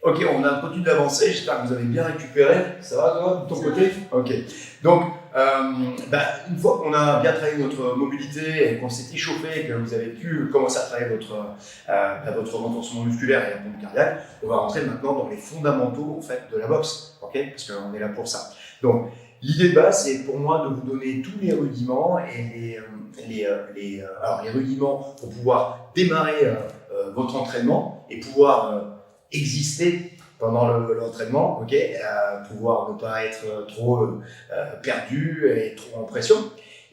Ok, on a continue d'avancer. J'espère que vous avez bien récupéré. Ça va, toi, de ton côté? Ok. Donc, une fois qu'on a bien travaillé notre mobilité et qu'on s'est échauffé, que vous avez pu commencer à travailler votre renforcement musculaire et la pompe cardiaque, on va rentrer maintenant dans les fondamentaux en fait de la boxe. Ok, parce qu'on est là pour ça. Donc, l'idée de base, c'est pour moi de vous donner tous les rudiments et les rudiments pour pouvoir démarrer votre entraînement et pouvoir exister pendant l'entraînement, ok, pouvoir ne pas être trop perdu et trop en pression.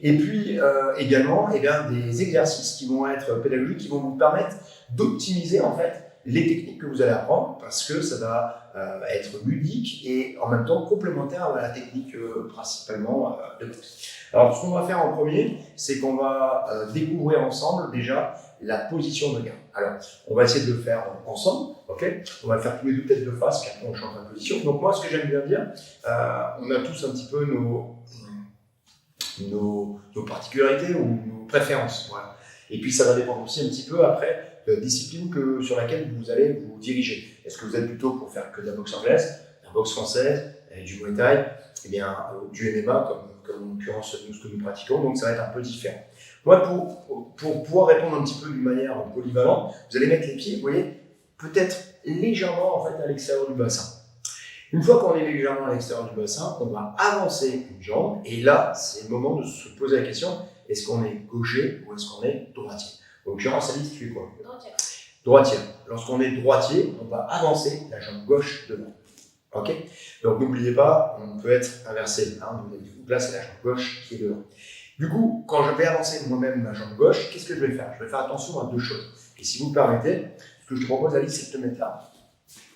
Et puis également, eh bien, des exercices qui vont être pédagogiques, qui vont vous permettre d'optimiser en fait les techniques que vous allez apprendre, parce que ça va être ludique et en même temps complémentaire à la technique principalement de boxe. Alors, ce qu'on va faire en premier, c'est qu'on va découvrir ensemble déjà la position de garde. Alors, on va essayer de le faire ensemble, ok? On va le faire tous les deux têtes de face, puis après on change la position. Donc moi, ce que j'aime bien dire, on a tous un petit peu nos particularités ou nos préférences. Voilà. Et puis ça va dépendre aussi un petit peu après de la discipline sur laquelle vous allez vous diriger. Est-ce que vous êtes plutôt pour faire que de la boxe anglaise, de la boxe française, du Muay Thai, eh bien, du MMA, comme en l'occurrence nous, ce que nous pratiquons, donc ça va être un peu différent. Moi, pour pouvoir répondre un petit peu d'une manière polyvalente, vous allez mettre les pieds, vous voyez, peut-être légèrement en fait, à l'extérieur du bassin. Une fois qu'on est légèrement à l'extérieur du bassin, on va avancer une jambe et là, c'est le moment de se poser la question, est-ce qu'on est gaucher ou est-ce qu'on est droitier? En l'occurrence, Alice, tu fais quoi? Droitier. Droitier. Lorsqu'on est droitier, on va avancer la jambe gauche devant. Ok? Donc n'oubliez pas, on peut être inversé. Hein, donc là, c'est la jambe gauche qui est devant. Du coup, quand je vais avancer moi-même ma jambe gauche, qu'est-ce que je vais faire? Je vais faire attention à deux choses. Et si vous me permettez, ce que je te propose, Alice, c'est de te mettre là,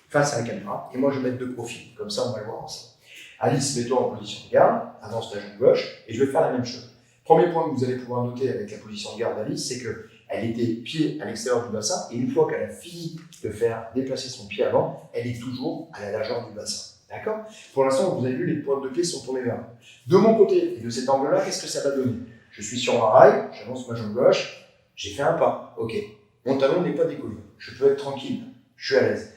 face à la caméra, et moi je vais mettre de profil. Comme ça, on va le voir ensemble. Alice, mets-toi en position de garde, avance ta jambe gauche, et je vais faire la même chose. Premier point que vous allez pouvoir noter avec la position de garde d'Alice, c'est qu'elle était pied à l'extérieur du bassin, et une fois qu'elle a fini de faire déplacer son pied avant, elle est toujours à la largeur du bassin. D'accord? Pour l'instant, vous avez vu, les pointes de pied sont tournées vers moi. De mon côté, et de cet angle-là, qu'est-ce que ça va donner? Je suis sur un rail, j'avance ma jambe gauche, j'ai fait un pas, ok. Mon talon n'est pas décollé, je peux être tranquille, je suis à l'aise.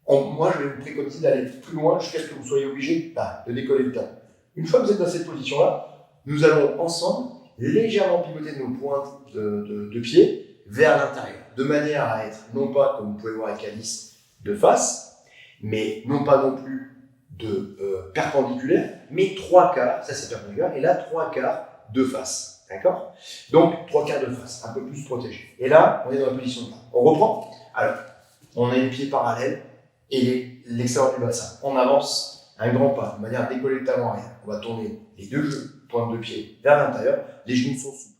Moi, je vais vous préconiser d'aller plus loin jusqu'à ce que vous soyez obligé de décoller le talon. Une fois que vous êtes dans cette position-là, nous allons ensemble légèrement pivoter nos pointes de pied vers l'intérieur, de manière à être, non pas, comme vous pouvez voir avec Alice, de face, mais non pas non plus de perpendiculaire, mais 3/4, ça c'est perpendiculaire, et là 3/4 de face. D'accord? Donc 3/4 de face, un peu plus protégé. Et là, on est dans la position de bas. On reprend? Alors, on a les pieds parallèles et l'extérieur du bassin. On avance un grand pas, de manière à décoller le talon arrière. On va tourner les deux pointes de pied vers l'intérieur, les genoux sont souples.